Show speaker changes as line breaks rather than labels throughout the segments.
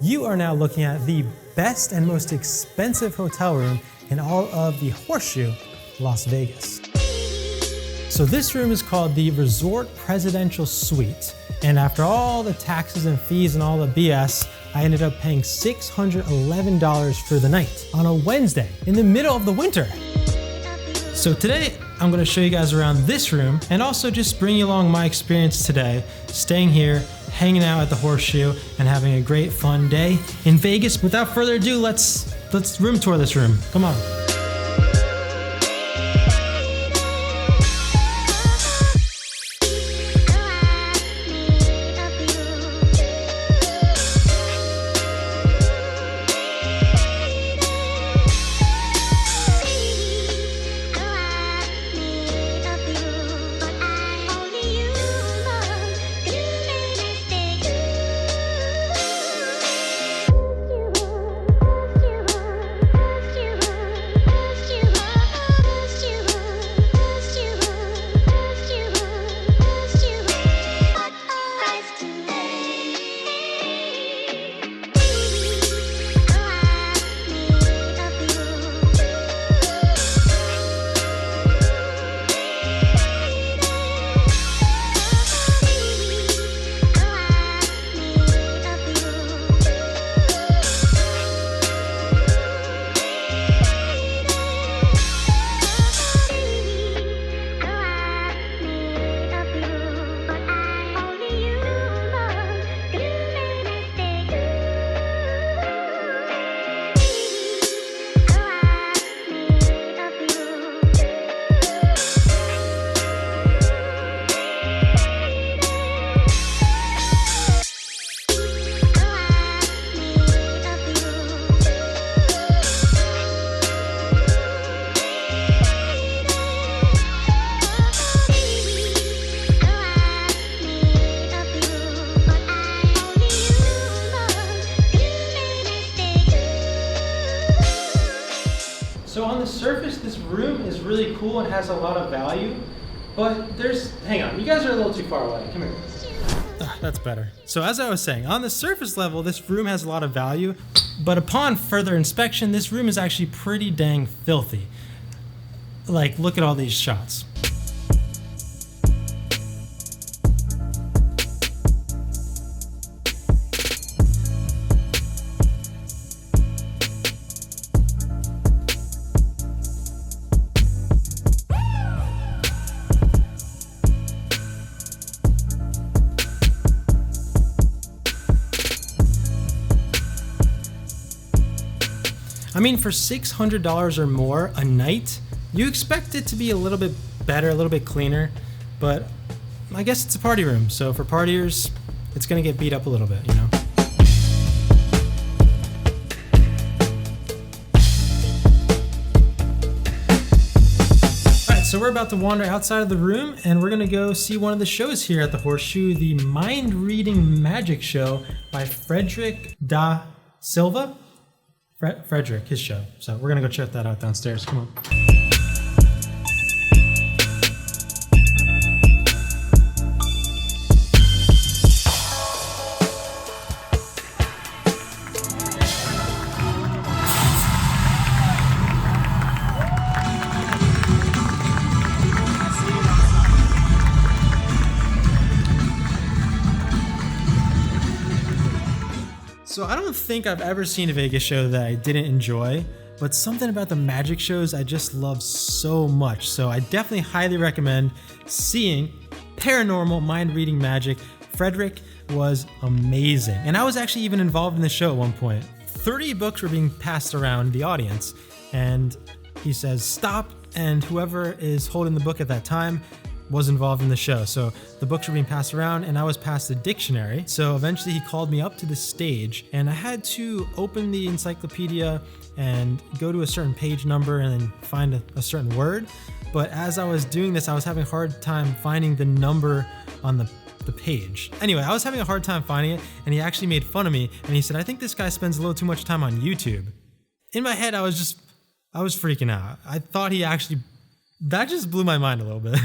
You are now looking at the best and most expensive hotel room in all of the Horseshoe Las Vegas. So this room is called the Resort Presidential Suite. And after all the taxes and fees and all the BS, I ended up paying $611 for the night on a Wednesday in the middle of the winter. So today, I'm gonna show you guys around this room and also just bring you along my experience today, staying here, hanging out at the Horseshoe, and having a great fun day in Vegas. Without further ado, let's room tour this room. Come on. So on the surface, this room is really cool and has a lot of value, but hang on, you guys are a little too far away. Come here. That's better. So as I was saying, on the surface level, this room has a lot of value, but upon further inspection, this room is actually pretty dang filthy. Like, look at all these shots. I mean, for $600 or more a night, you expect it to be a little bit better, a little bit cleaner, but I guess it's a party room, so for partiers, it's gonna get beat up a little bit, you know? Alright, so we're about to wander outside of the room, and we're gonna go see one of the shows here at the Horseshoe, the Mind Reading Magic Show by Frederick da Silva. Frederick, his show. So we're gonna go check that out downstairs. Come on. So I don't think I've ever seen a Vegas show that I didn't enjoy, but something about the magic shows I just love so much. So I definitely highly recommend seeing Paranormal Mind Reading Magic. Frederick was amazing. And I was actually even involved in the show at one point. 30 books were being passed around the audience, and he says, stop, and whoever is holding the book at that time was involved in the show. So the books were being passed around and I was passed a dictionary. So eventually he called me up to the stage and I had to open the encyclopedia and go to a certain page number and then find a certain word. But as I was doing this, I was having a hard time finding the number on the page. Anyway, I was having a hard time finding it and he actually made fun of me and he said, I think this guy spends a little too much time on YouTube. In my head, I was freaking out. I thought that just blew my mind a little bit.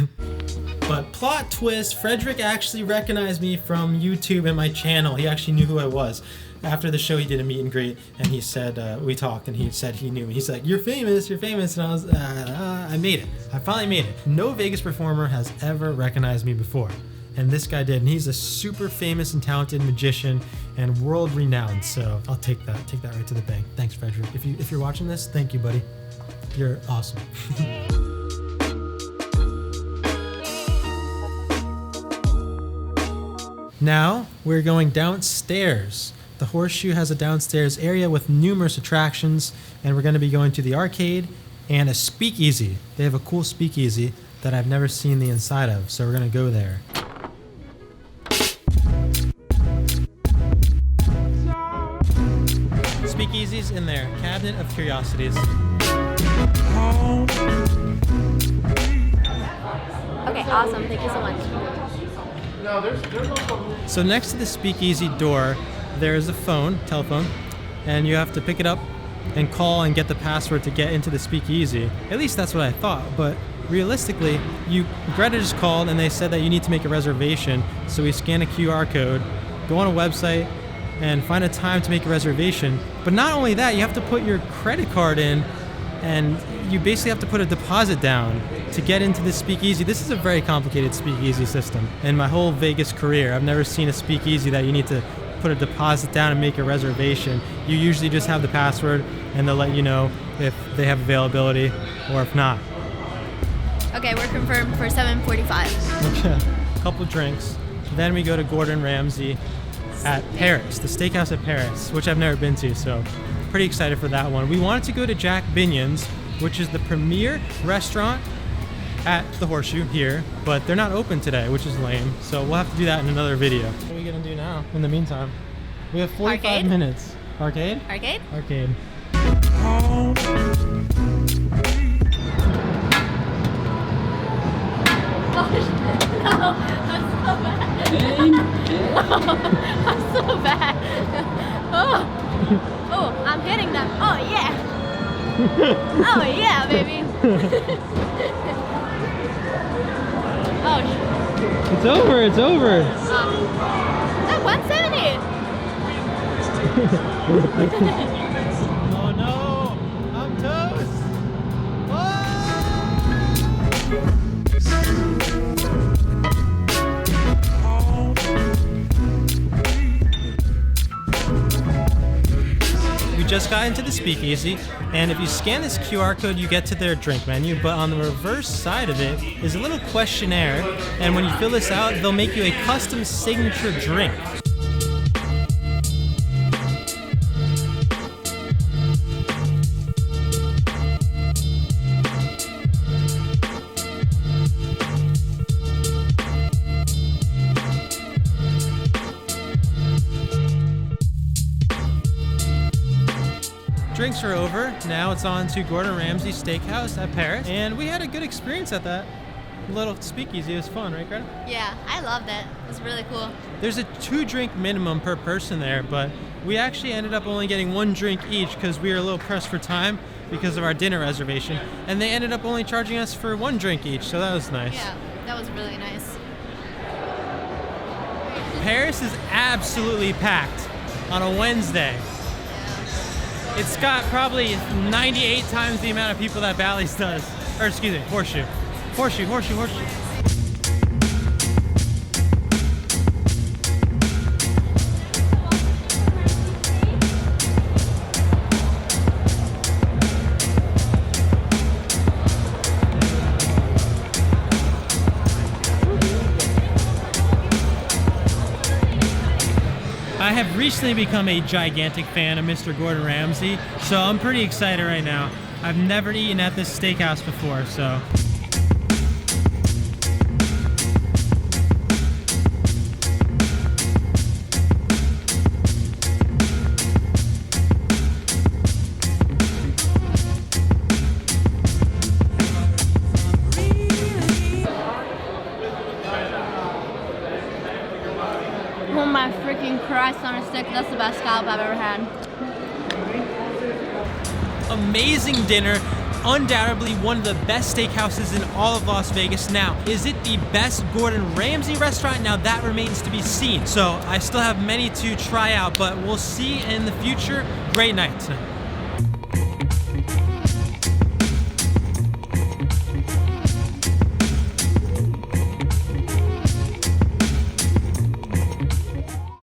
But plot twist, Frederick actually recognized me from YouTube and my channel. He actually knew who I was. After the show, he did a meet and greet, and he said, we talked, and he said he knew me. He's like, you're famous, and I was, I made it. I finally made it. No Vegas performer has ever recognized me before, and this guy did, and he's a super famous and talented magician and world renowned, so I'll take that right to the bank. Thanks, Frederick. If you're watching this, thank you, buddy. You're awesome. Now, we're going downstairs. The Horseshoe has a downstairs area with numerous attractions, and we're going to be going to the arcade and a speakeasy. They have a cool speakeasy that I've never seen the inside of, so we're going to go there. Speakeasy's in there. Cabinet of Curiosities.
Okay, awesome. Thank you so much.
No, there's no.
So next to the speakeasy door, there's a telephone, and you have to pick it up and call and get the password to get into the speakeasy. At least that's what I thought, but realistically, Greta just called and they said that you need to make a reservation. So we scan a QR code, go on a website, and find a time to make a reservation. But not only that, you have to put your credit card in, and you basically have to put a deposit down to get into this speakeasy. This is a very complicated speakeasy system. In my whole Vegas career, I've never seen a speakeasy that you need to put a deposit down and make a reservation. You usually just have the password and they'll let you know if they have availability or if not.
Okay, we're confirmed for 7:45.
Okay, a couple drinks. Then we go to Gordon Ramsay at Paris, the steakhouse at Paris, which I've never been to, so pretty excited for that one. We wanted to go to Jack Binion's, which is the premier restaurant at the Horseshoe here, but they're not open today, which is lame, so we'll have to do that in another video. What are we gonna do now in the meantime? We have 45
Arcade?
minutes. Arcade?
Arcade?
Arcade.
No, I'm so bad. Oh, I'm hitting them. Oh yeah. Oh yeah, baby. Oh.
It's over. It's over.
No, 170.
Oh no! I'm toast. We just got into the speakeasy, and if you scan this QR code, you get to their drink menu, but on the reverse side of it is a little questionnaire, and when you fill this out, they'll make you a custom signature drink. Drinks are over. Now it's on to Gordon Ramsay Steakhouse at Paris, and we had a good experience at that little speakeasy. It was fun, right, Greta?
Yeah, I loved it. It was really cool.
There's a 2-drink minimum per person there, but we actually ended up only getting 1 drink each because we were a little pressed for time because of our dinner reservation, and they ended up only charging us for 1 drink each, so that was nice.
Yeah, that was really nice.
Paris is absolutely packed on a Wednesday. It's got probably 98 times the amount of people that Bally's does. Or excuse me, Horseshoe. Horseshoe. I have recently become a gigantic fan of Mr. Gordon Ramsay, so I'm pretty excited right now. I've never eaten at this steakhouse before, so.
Oh my freaking Christ on a stick, that's the best scallop I've ever had.
Amazing dinner. undoubtedly one of the best steakhouses in all of Las Vegas. Now, is it the best Gordon Ramsay restaurant? Now that remains to be seen. So I still have many to try out, but we'll see in the future. Great night tonight.